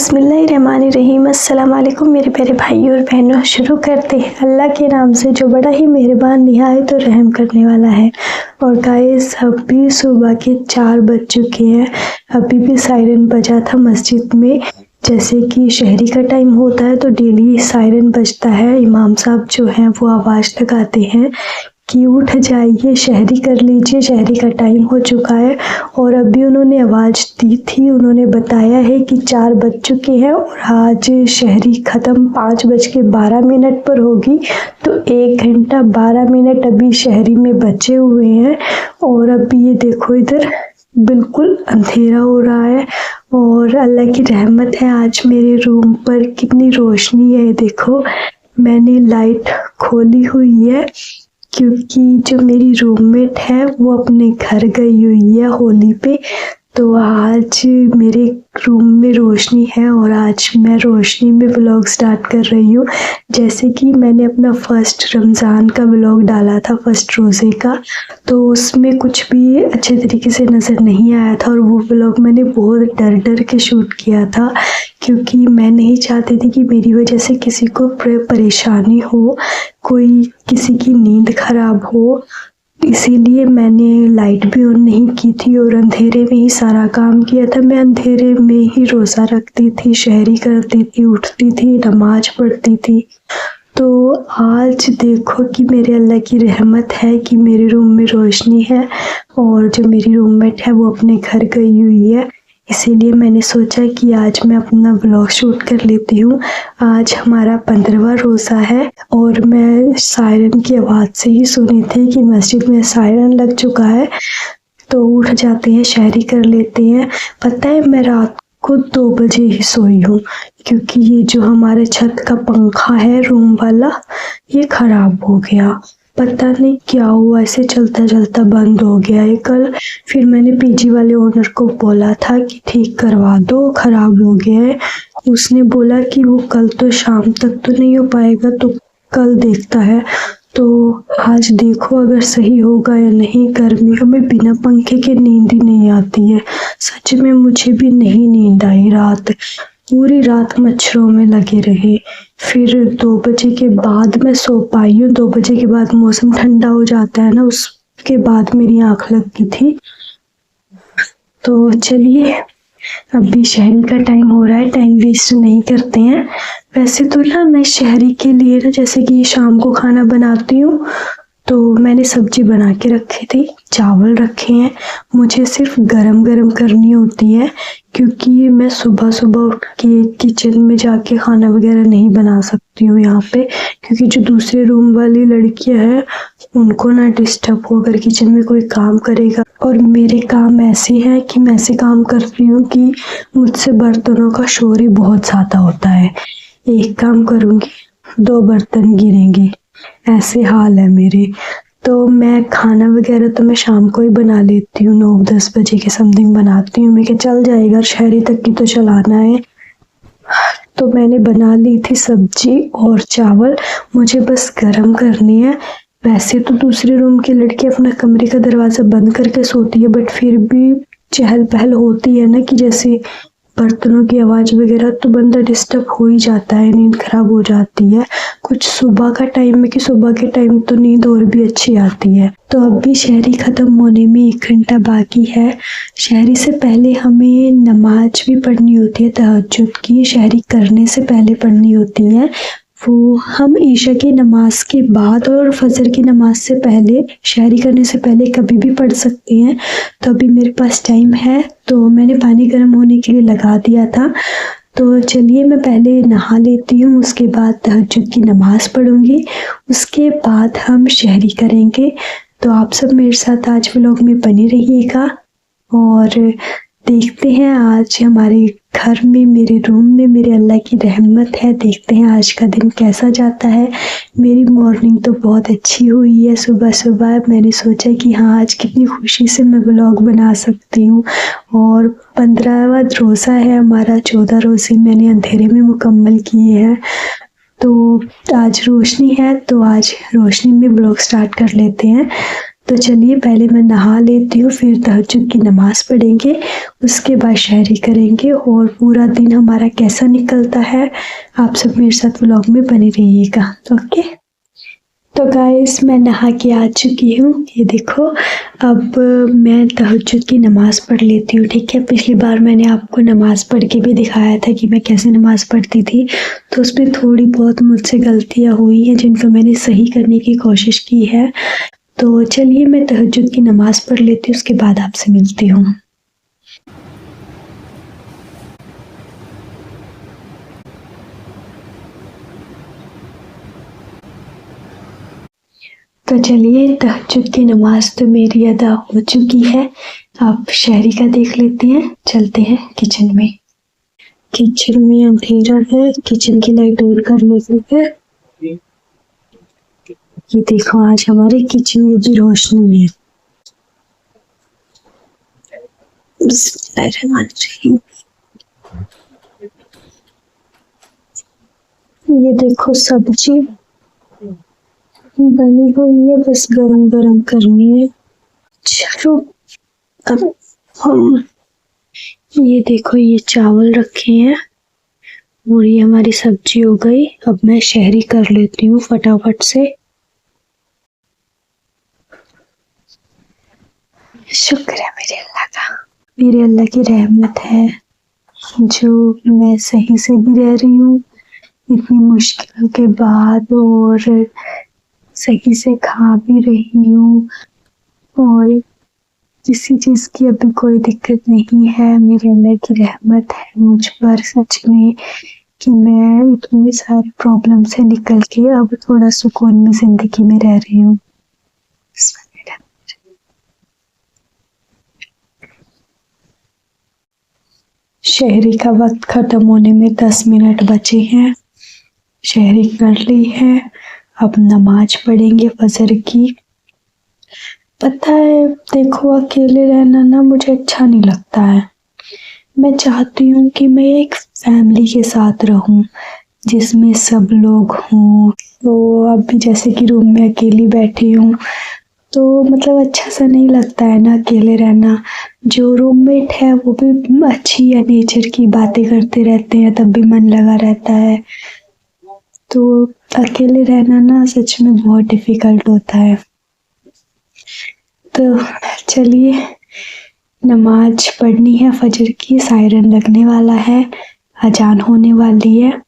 बिस्मिल्लाहिर्रहमानिर्रहीम। अस्सलाम वालेकुम मेरे प्यारे भाई और बहनों। शुरू करते हैं अल्लाह के नाम से जो बड़ा ही मेहरबान निहायत और रहम करने वाला है। और गाइस अभी सुबह के 4 बज चुके हैं। अभी भी सायरन बजा था मस्जिद में। जैसे कि शहरी का टाइम होता है तो डेली सायरन बजता है। इमाम साहब जो हैं वो आवाज़ लगाते हैं कि उठ जाइए, शहरी कर लीजिए, शहरी का टाइम हो चुका है। और अभी उन्होंने आवाज़ दी थी, उन्होंने बताया है कि 4 बज चुके हैं और आज शहरी ख़त्म 5:12 पर होगी। तो 1 घंटा 12 मिनट अभी शहरी में बचे हुए हैं। और अभी ये देखो इधर बिल्कुल अंधेरा हो रहा है और अल्लाह की रहमत है आज मेरे रूम पर कितनी रोशनी है। देखो मैंने लाइट खोली हुई है क्योंकि जो मेरी रूममेट है वो अपने घर गई हुई है होली पे। तो आज मेरे रूम में रोशनी है और आज मैं रोशनी में व्लॉग स्टार्ट कर रही हूँ। जैसे कि मैंने अपना फर्स्ट रमज़ान का व्लॉग डाला था, फर्स्ट रोज़े का, तो उसमें कुछ भी अच्छे तरीके से नज़र नहीं आया था। और वो व्लॉग मैंने बहुत डर डर के शूट किया था क्योंकि मैं नहीं चाहती थी कि मेरी वजह से किसी को परेशानी हो, कोई किसी की नींद ख़राब हो। इसीलिए मैंने लाइट भी ऑन नहीं की थी और अंधेरे में ही सारा काम किया था। मैं अंधेरे में ही रोज़ा रखती थी, शहरी करती थी, उठती थी, नमाज पढ़ती थी। तो आज देखो कि मेरे अल्लाह की रहमत है कि मेरे रूम में रोशनी है और जो मेरी रूममेट है वो अपने घर गई हुई है। इसीलिए मैंने सोचा कि आज मैं अपना व्लॉग शूट कर लेती हूँ। आज हमारा 15वां रोज़ा है और मैं सायरन की आवाज़ से ही सुनी थी कि मस्जिद में सायरन लग चुका है, तो उठ जाते हैं, शहरी कर लेते हैं। पता है मैं रात को 2 बजे ही सोई हूँ क्योंकि ये जो हमारे छत का पंखा है रूम वाला ये ख़राब हो गया। पता नहीं क्या हुआ, ऐसे चलता चलता बंद हो गया है कल। फिर मैंने पीजी वाले ओनर को बोला था कि ठीक करवा दो, ख़राब हो गया है। उसने बोला कि वो कल तो शाम तक तो नहीं हो पाएगा, तो कल देखता है। तो आज देखो अगर सही होगा या नहीं। गर्मियों में बिना पंखे के नींद ही नहीं आती है। सच में मुझे भी नहीं नींद आई रात, पूरी रात मच्छरों में लगे रहे। फिर 2 बजे के बाद मैं सो पाई हूँ। 2 बजे के बाद मौसम ठंडा हो जाता है ना, उसके बाद मेरी आँख लगी थी। तो चलिए अभी शहरी का टाइम हो रहा है, टाइम वेस्ट नहीं करते हैं। वैसे तो ना मैं शहरी के लिए ना जैसे कि शाम को खाना बनाती हूँ तो मैंने सब्जी बना के रखी थी, चावल रखे हैं। मुझे सिर्फ गरम गरम करनी होती है क्योंकि मैं सुबह सुबह उठ के किचन में जाके खाना वगैरह नहीं बना सकती हूँ यहाँ पे, क्योंकि जो दूसरे रूम वाली लड़कियाँ हैं उनको ना डिस्टर्ब हो अगर किचन में कोई काम करेगा। और मेरे काम ऐसे हैं कि मैं ऐसे काम कर रही हूँ कि मुझसे बर्तनों का शोर ही बहुत ज़्यादा होता है। एक काम करूँगी 2 बर्तन गिरेंगे, ऐसे हाल है मेरे। तो मैं खाना वगैरह तो मैं शाम को ही बना लेती हूँ, 9-10 बजे के समथिंग बनाती हूँ। मैं क्या चल जाएगा, शहरी तक की तो चलाना है। तो मैंने बना ली थी सब्जी और चावल, मुझे बस गरम करनी है। वैसे तो दूसरे रूम की लड़की अपना कमरे का दरवाज़ा बंद करके सोती है, बट फिर भी चहल पहल होती है ना कि जैसे बर्तनों की आवाज़ वगैरह, तो बंदा डिस्टर्ब हो ही जाता है, नींद खराब हो जाती है। कुछ सुबह का टाइम है कि सुबह के टाइम तो नींद और भी अच्छी आती है। तो अब भी शहरी ख़त्म होने में 1 घंटा बाकी है। शहरी से पहले हमें नमाज भी पढ़नी होती है, तहज्जुद की शहरी करने से पहले पढ़नी होती है। वो हम ईशा की नमाज के बाद और फजर की नमाज से पहले, शहरी करने से पहले कभी भी पढ़ सकते हैं। तो अभी मेरे पास टाइम है तो मैंने पानी गर्म होने के लिए लगा दिया था। तो चलिए मैं पहले नहा लेती हूँ, उसके बाद तहज्जुद की नमाज पढ़ूँगी, उसके बाद हम शहरी करेंगे। तो आप सब मेरे साथ आज व्लॉग में बने रहिएगा और देखते हैं आज हमारे घर में, मेरे रूम में मेरे अल्लाह की रहमत है। देखते हैं आज का दिन कैसा जाता है। मेरी मॉर्निंग तो बहुत अच्छी हुई है। सुबह सुबह मैंने सोचा कि हाँ आज कितनी खुशी से मैं व्लॉग बना सकती हूँ। और 15वां रोज़ा है हमारा, 14 रोज़े मैंने अंधेरे में मुकम्मल किए हैं। तो आज रोशनी है तो आज रोशनी में व्लॉग स्टार्ट कर लेते हैं। तो चलिए पहले मैं नहा लेती हूँ, फिर तहज्जुद की नमाज पढ़ेंगे, उसके बाद शहरी करेंगे और पूरा दिन हमारा कैसा निकलता है आप सब मेरे साथ व्लॉग में बने रहिएगा। ओके, तो गाइस मैं नहा के आ चुकी हूँ। ये देखो, अब मैं तहज्जुद की नमाज़ पढ़ लेती हूँ। ठीक है, पिछली बार मैंने आपको नमाज़ पढ़ के भी दिखाया था कि मैं कैसे नमाज़ पढ़ती थी, तो उसमें थोड़ी बहुत मुझसे गलतियाँ हुई हैं जिनको मैंने सही करने की कोशिश की है। तो चलिए मैं तहज्जुद की नमाज़ पढ़ लेती हूँ, उसके बाद आपसे मिलती हूँ। तो चलिए तहज्जुद की नमाज तो मेरी अदा हो चुकी है, आप शहरी का देख लेते हैं। चलते हैं किचन में। किचन में अंधेरा है, किचन की लाइट ऑन कर लेते हैं। ये देखो, आज हमारे किचन में भी रोशनी है। बिस्मिल्लाहिर्रहमानिर्रहीम। ये देखो सब्जी बनी हुई है, बस गरम गरम करनी है। चलो अब हम, ये देखो ये चावल रखे हैं और ये हमारी सब्जी हो गई। अब मैं शहरी कर लेती हूँ फटाफट से। शुक्र है मेरे अल्लाह का, मेरे अल्लाह की रहमत है जो मैं सही से भी रह रही हूँ इतनी मुश्किल के बाद, और सही से खा भी रही हूँ, और किसी चीज़ की अभी कोई दिक्कत नहीं है। मेरे अल्लाह की रहमत है मुझ पर सच में कि मैं इतनी सारी प्रॉब्लम से निकल के अब थोड़ा सुकून में ज़िंदगी में रह रही हूँ। शहरी का वक्त ख़त्म होने में 10 मिनट बचे हैं। शहरी कर ली है, अब नमाज पढ़ेंगे फजर की। पता है, देखो अकेले रहना ना मुझे अच्छा नहीं लगता है। मैं चाहती हूँ कि मैं एक फैमिली के साथ रहूँ जिसमें सब लोग हों। तो अभी जैसे कि रूम में अकेली बैठी हूँ तो मतलब अच्छा सा नहीं लगता है ना अकेले रहना। जो रूममेट है वो भी अच्छी है, नेचर की बातें करते रहते हैं, तब भी मन लगा रहता है। तो अकेले रहना ना सच में बहुत डिफिकल्ट होता है। तो चलिए नमाज पढ़नी है फजर की, सायरन लगने वाला है, अजान होने वाली है,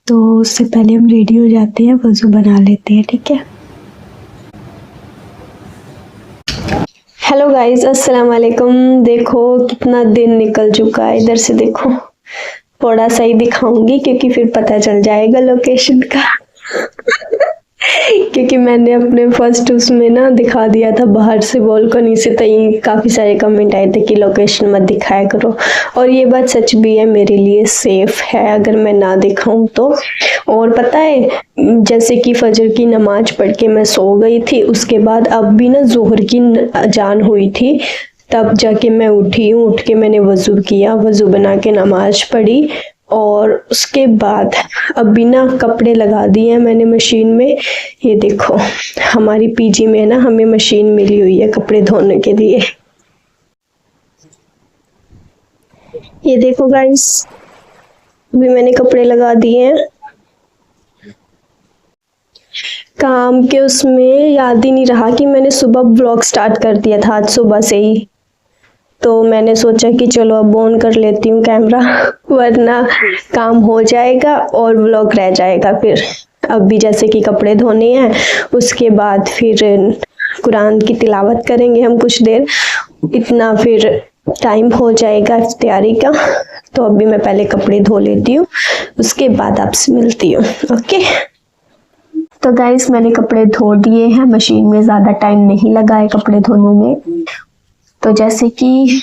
तो उससे पहले हम रेडी हो जाते हैं, वज़ू बना लेते हैं। ठीक है। हेलो गाइस, अस्सलाम वालेकुम। देखो कितना दिन निकल चुका है, इधर से देखो, थोड़ा सा ही दिखाऊंगी क्योंकि फिर पता चल जाएगा लोकेशन का क्योंकि मैंने अपने फर्स्ट उसमें ना दिखा दिया था बाहर से बालकनी से, तो काफ़ी सारे कमेंट आए थे कि लोकेशन मत दिखाया करो, और ये बात सच भी है, मेरे लिए सेफ है अगर मैं ना दिखाऊं तो। और पता है, जैसे कि फजर की नमाज पढ़ के मैं सो गई थी, उसके बाद अब भी ना ज़ोहर की अजान हुई थी, तब जाके मैं उठी हूँ। उठ के मैंने वज़ू किया, वज़ू बना के नमाज पढ़ी, और उसके बाद अब बिना कपड़े लगा दिए हैं मैंने मशीन में। ये देखो हमारी पीजी में ना हमें मशीन मिली हुई है कपड़े धोने के लिए। ये देखो गाइस, अभी मैंने कपड़े लगा दिए हैं। काम के उसमें याद ही नहीं रहा कि मैंने सुबह ब्लॉग स्टार्ट कर दिया था आज सुबह से ही, तो मैंने सोचा कि चलो अब ऑन कर लेती हूँ कैमरा, वरना काम हो जाएगा और व्लॉग रह जाएगा। फिर अब भी जैसे कि कपड़े धोने हैं, उसके बाद फिर कुरान की तिलावत करेंगे हम कुछ देर, इतना फिर टाइम हो जाएगा इफ्तियारी का। तो अभी मैं पहले कपड़े धो लेती हूँ, उसके बाद आपसे मिलती हूँ। ओके, तो गाइस मैंने कपड़े धो दिए हैं, मशीन में ज़्यादा टाइम नहीं लगा है कपड़े धोने में। तो जैसे कि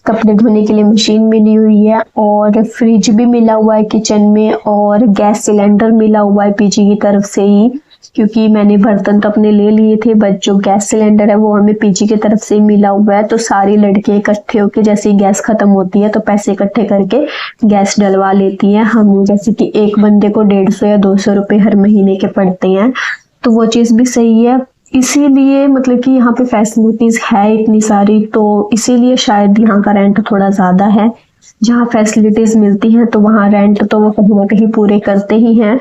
कपड़े धोने के लिए मशीन मिली हुई है, और फ्रिज भी मिला हुआ है किचन में, और गैस सिलेंडर मिला हुआ है पीजी की तरफ से ही, क्योंकि मैंने बर्तन तो अपने ले लिए थे, बट जो गैस सिलेंडर है वो हमें पीजी की तरफ से ही मिला हुआ है। तो सारी लड़कियां इकट्ठे होके जैसे ही गैस खत्म होती है तो पैसे इकट्ठे करके गैस डलवा लेती हैं। हम जैसे कि एक बंदे को 150 या 200 रुपये हर महीने के पड़ते हैं, तो वो चीज़ भी सही है। इसीलिए मतलब कि यहाँ पे फैसिलिटीज है इतनी सारी, तो इसीलिए शायद यहाँ का रेंट थोड़ा ज़्यादा है। जहाँ फैसिलिटीज मिलती हैं तो वहाँ रेंट तो वो कहीं ना कहीं पूरे करते ही हैं।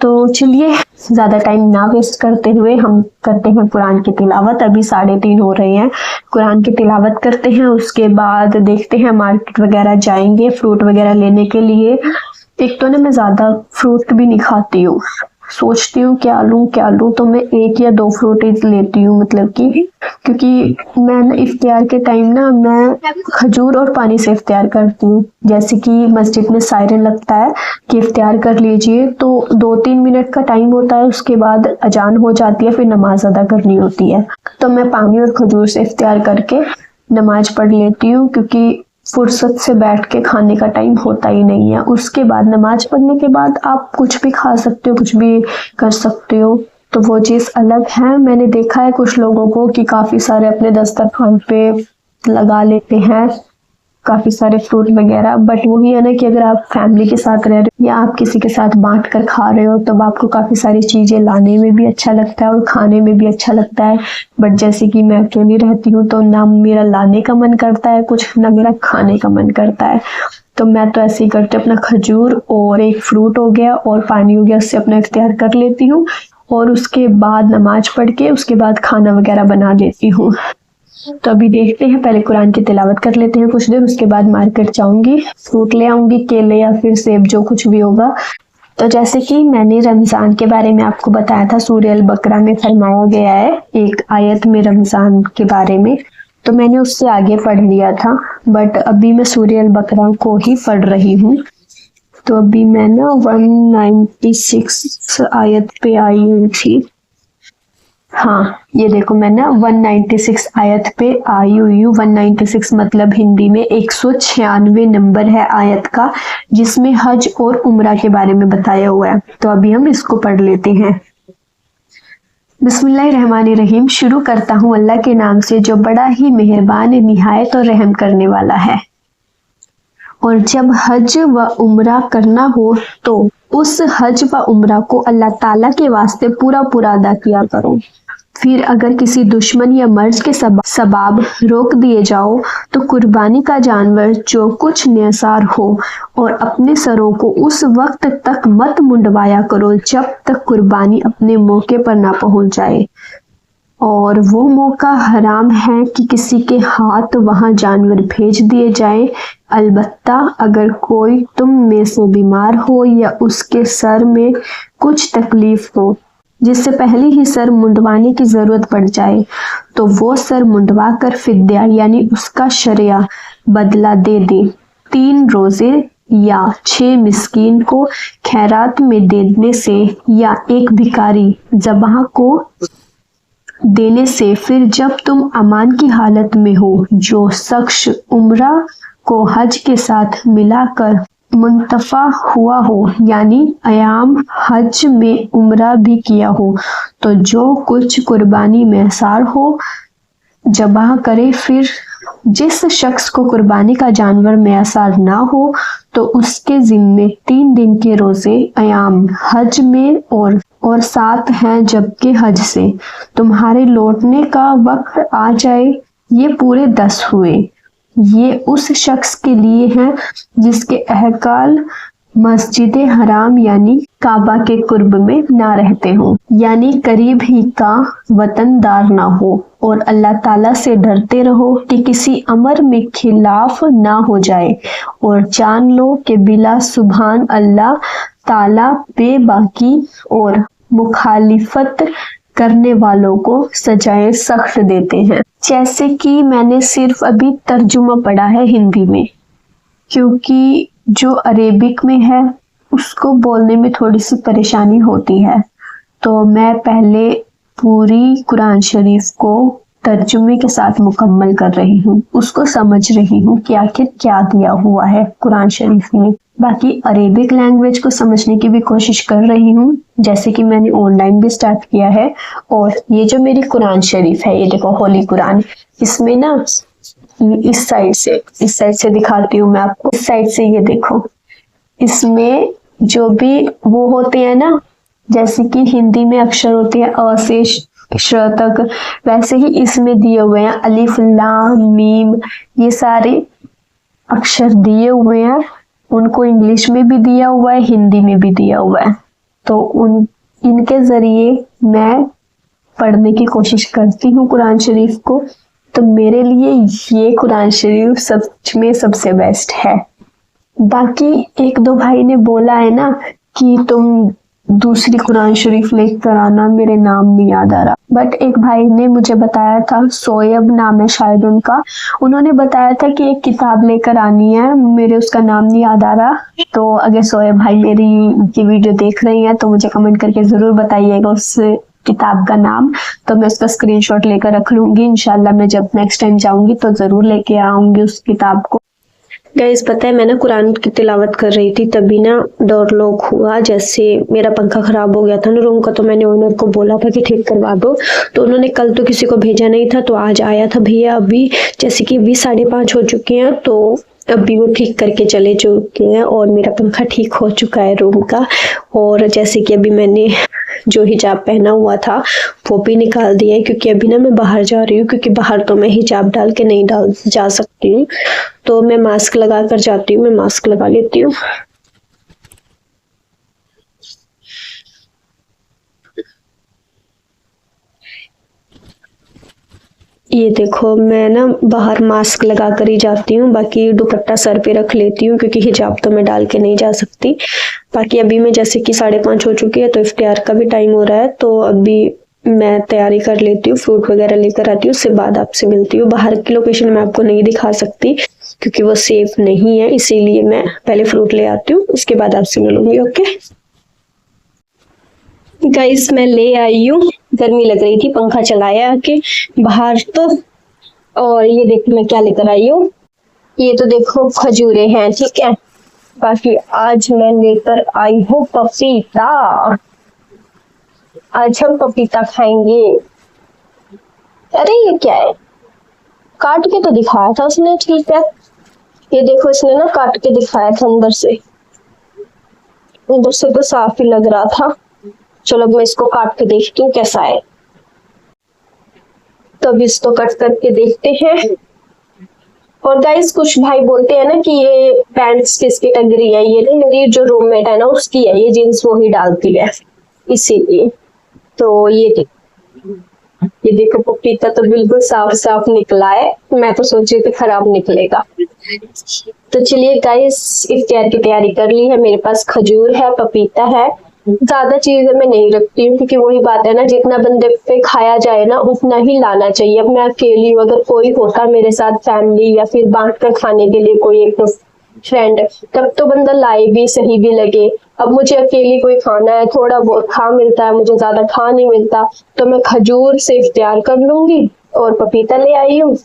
तो चलिए ज़्यादा टाइम ना वेस्ट करते हुए हम करते हैं कुरान की तिलावत। अभी 3:30 हो रहे हैं, कुरान की तिलावत करते हैं, उसके बाद देखते हैं मार्केट वगैरह जाएंगे फ्रूट वगैरह लेने के लिए। एक तो ना मैं ज़्यादा फ्रूट भी नहीं खाती हूँ, सोचती हूँ क्या लूँ, तो मैं 1 या 2 फ्रूट ही लेती हूँ, मतलब कि क्योंकि मैं ना इफ्तियार के टाइम ना मैं खजूर और पानी से इफ्तियार करती हूँ। जैसे कि मस्जिद में सायरन लगता है कि इफ्तियार कर लीजिए, तो 2-3 मिनट का टाइम होता है, उसके बाद अजान हो जाती है, फिर नमाज अदा करनी होती है। तो मैं पानी और खजूर से इफ्तियार करके नमाज पढ़ लेती हूँ, क्योंकि फुर्सत से बैठ के खाने का टाइम होता ही नहीं है। उसके बाद नमाज पढ़ने के बाद आप कुछ भी खा सकते हो, कुछ भी कर सकते हो, तो वो चीज़ अलग है। मैंने देखा है कुछ लोगों को कि काफ़ी सारे अपने दस्तरखान पे लगा लेते हैं काफ़ी सारे फ्रूट वगैरह, बट वही है ना कि अगर आप फैमिली के साथ रह रहे हो या आप किसी के साथ बांट कर खा रहे हो, तब आपको काफ़ी सारी चीज़ें लाने में भी अच्छा लगता है और खाने में भी अच्छा लगता है। बट जैसे कि मैं अकेली रहती हूँ, तो ना मेरा लाने का मन करता है कुछ, ना मेरा खाने का मन करता है। तो मैं तो ऐसे ही करती हूँ, अपना खजूर और एक फ्रूट हो गया और पानी हो गया, उससे अपना इफ्तियार कर लेती हूँ, और उसके बाद नमाज पढ़ के उसके बाद खाना वगैरह बना लेती हूँ। तो अभी देखते हैं, पहले कुरान की तिलावत कर लेते हैं कुछ देर, उसके बाद मार्केट जाऊंगी, फ्रूट ले आऊंगी, केले या फिर सेब, जो कुछ भी होगा। तो जैसे कि मैंने रमज़ान के बारे में आपको बताया था, सूरह अल बकरा में फरमाया गया है एक आयत में रमज़ान के बारे में, तो मैंने उससे आगे पढ़ लिया था, बट अभी मैं सूरह अल बकरा को ही पढ़ रही हूँ। तो अभी मैं ना 196 आयत पे आई हुई थी। हाँ, ये देखो मैं ना 196 आयत पे आई हुई हूँ। 196 मतलब हिंदी में 196 नंबर है आयत का, जिसमें हज और उम्रा के बारे में बताया हुआ है। तो अभी हम इसको पढ़ लेते हैं। बिस्मिल्लाहिर्रहमानिर्रहीम। शुरू करता हूँ अल्लाह के नाम से जो बड़ा ही मेहरबान निहायत और रहम करने वाला है। और जब हज व उम्रा करना हो तो उस हज व उम्रा को अल्लाह ताला के वास्ते पूरा पूरा अदा किया करो। फिर अगर किसी दुश्मन या मर्ज के सबाब रोक दिए जाओ तो कुर्बानी का जानवर जो कुछ न्यासार हो, और अपने सरों को उस वक्त तक मत मुंडवाया करो जब तक कुर्बानी अपने मौके पर ना पहुंच जाए। और वो मौका हराम है कि किसी के हाथ वहां जानवर भेज दिए जाए, अलबत्ता अगर कोई तुम में से बीमार हो या उसके सर में कुछ तकलीफ हो जिससे पहले ही सर मुंडवाने की जरूरत पड़ जाए, तो वो सर मुंडवा कर फिद्या यानी उसका शरिया बदला दे दे। 3 रोजे या 6 मिस्कीन को खैरात में देने से या एक भिखारी ज़बाह को देने से, फिर जब तुम अमान की हालत में हो, जो शख्स उम्रा को हज के साथ मिलाकर मुंतफा हुआ हो, यानी अयाम हज में उम्रा भी किया हो, तो जो कुछ कुर्बानी में सार हो जबाह करे। फिर जिस शख्स को कुर्बानी का जानवर मैसार ना हो, तो उसके जिम्मे 3 दिन के रोजे अयाम हज में और 7 हैं जबकि हज से तुम्हारे लौटने का वक्त आ जाए, ये पूरे 10 हुए। ये उस शख्स के लिए हैं जिसके अहकाल मस्जिद हराम यानी काबा के कुर्ब में ना रहते हो, यानी करीब ही का वतनदार ना हो, और अल्लाह ताला से डरते रहो कि किसी अमर में खिलाफ ना हो जाए, और जान लो कि बिला सुभान अल्लाह ताला बेबाकी और मुखालिफत करने वालों को सजाएं सख्त देते हैं। जैसे कि मैंने सिर्फ अभी तर्जुमा पढ़ा है हिंदी में, क्योंकि जो अरेबिक में है उसको बोलने में थोड़ी सी परेशानी होती है, तो मैं पहले पूरी कुरान शरीफ को तर्जुमे के साथ मुकम्मल कर रही हूँ, उसको समझ रही हूँ कि आखिर क्या दिया हुआ है कुरान शरीफ में। बाकी अरेबिक लैंग्वेज को समझने की भी कोशिश कर रही हूँ, जैसे कि मैंने ऑनलाइन भी स्टार्ट किया है। और ये जो मेरी कुरान शरीफ है, ये देखो होली कुरान, इसमें ना इस साइड से दिखाती हूँ मैं आपको। इस साइड से ये देखो, इसमें जो भी वो होते हैं ना, जैसे कि हिंदी में अक्षर होते हैं अ से श तक, वैसे ही इसमें दिए हुए हैं अलिफ लाम मीम, ये सारे अक्षर दिए हुए हैं। उनको इंग्लिश में भी दिया हुआ है, हिंदी में भी दिया हुआ है। तो इनके जरिए मैं पढ़ने की कोशिश करती हूँ कुरान शरीफ को। तो मेरे लिए ये कुरान शरीफ सच में सबसे बेस्ट है। बाकी एक दो भाई ने बोला है ना कि तुम दूसरी कुरान शरीफ लेकर आना, मेरे नाम नहीं याद आ रहा। बट एक भाई ने मुझे बताया था, सोएब नाम है शायद उनका, उन्होंने बताया था कि एक किताब लेकर आनी है, मेरे उसका नाम नहीं याद आ रहा। तो अगर सोएब भाई मेरी ये वीडियो देख रही हैं तो मुझे कमेंट करके जरूर बताइएगा उस किताब का नाम, तो मैं उसका स्क्रीनशॉट लेकर रख लूंगी। इंशाल्लाह मैं जब नेक्स्ट टाइम जाऊंगी तो जरूर लेके आऊंगी उस किताब को। गाइस पता है मैं ना कुरान की तिलावत कर रही थी, तभी ना डोर लॉक हुआ। जैसे मेरा पंखा खराब हो गया था ना रूम का, तो मैंने ओनर को बोला था कि ठीक करवा दो। तो उन्होंने कल तो किसी को भेजा नहीं था, तो आज आया था भैया। अभी जैसे कि 5:30 हो चुके हैं, तो अभी वो ठीक करके चले चुके हैं और मेरा पंखा ठीक हो चुका है रूम का। और जैसे कि अभी मैंने जो हिजाब पहना हुआ था वो भी निकाल दिया है, क्योंकि अभी ना मैं बाहर जा रही हूँ, क्योंकि बाहर तो मैं हिजाब डाल के नहीं जा सकती हूँ। तो मैं मास्क लगा कर जाती हूँ, मैं मास्क लगा लेती हूँ। ये देखो मैं ना बाहर मास्क लगा कर ही जाती हूँ, बाकी दुपट्टा सर पे रख लेती हूँ, क्योंकि हिजाब तो मैं डाल के नहीं जा सकती। बाकी अभी मैं जैसे कि 5:30 हो चुकी है, तो इफ्तियार का भी टाइम हो रहा है, तो अभी मैं तैयारी कर लेती हूँ, फ्रूट वगैरह लेकर आती हूँ, उसके बाद आपसे मिलती हूँ। बाहर की लोकेशन मैं आपको नहीं दिखा सकती क्योंकि वो सेफ नहीं है, इसीलिए मैं पहले फ्रूट ले आती हूँ, उसके बाद आपसे मिलूंगी। ओके गाइस मैं ले आई हूँ, गर्मी लग रही थी, पंखा चलाया आके बाहर तो। और ये देखो मैं क्या लेकर आई हूँ, ये तो देखो खजूरें हैं, ठीक है। बाकी आज मैं लेकर आई हूँ पपीता, आज हम पपीता खाएंगे। अरे ये क्या है, काट के तो दिखाया था उसने, ठीक है। ये देखो इसने ना काट के दिखाया था, अंदर से तो साफ ही लग रहा था। चलो मैं इसको काट के देखती हूँ कैसा है। तो अब इसको कट करके देखते हैं। और गाइस कुछ भाई बोलते हैं ना कि ये पैंट्स किसकी टंग रही है, ये ना मेरी जो रूममेट है ना उसकी है, ये जींस वो ही डालती है इसीलिए। तो ये देखो पपीता तो बिल्कुल साफ साफ निकला है, मैं तो सोच रही थी खराब निकलेगा। तो चलिए गाइस इफ्तियार की तैयारी कर ली है, मेरे पास खजूर है, पपीता है। ज्यादा चीजें मैं नहीं रखती हूँ, क्योंकि वही बात है ना, जितना बंदे पे खाया जाए ना उतना ही लाना चाहिए। अब मैं अकेली हूँ, अगर कोई होता मेरे साथ फैमिली या फिर बांट कर खाने के लिए कोई एक फ्रेंड, तब तो बंदा लाए भी सही भी लगे। अब मुझे अकेली कोई खाना है, थोड़ा बहुत खा मिलता है, मुझे ज्यादा खा नहीं मिलता, तो मैं खजूर से इफ्तियार कर लूंगी और पपीता ले आई हूँ।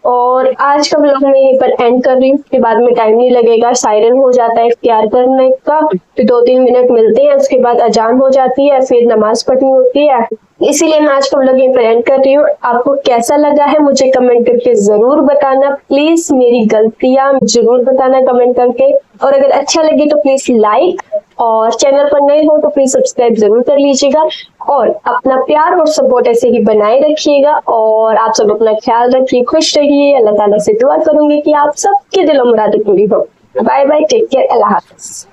और आज का व्लॉग मैं यहीं पर एंड कर रही हूँ, उसके बाद में टाइम नहीं लगेगा, सायरन हो जाता है इफ्तियार करने का, फिर 2-3 मिनट मिलते हैं, उसके बाद अजान हो जाती है, फिर नमाज पढ़नी होती है। इसीलिए मैं आज का व्लॉग यहीं पर एंड कर रही हूँ। आपको कैसा लगा है मुझे कमेंट करके जरूर बताना, प्लीज मेरी गलतियां जरूर बताना कमेंट करके। और अगर अच्छा लगे तो प्लीज लाइक, और चैनल पर नए हो तो प्लीज सब्सक्राइब जरूर कर लीजिएगा। और अपना प्यार और सपोर्ट ऐसे ही बनाए रखिएगा, और आप सब अपना ख्याल रखिए, खुश रहिए। अल्लाह ताला से दुआ करूंगी कि आप सबके दिल मुरादें पूरी हो। बाय बाय, टेक केयर, अल्लाह हाफिज।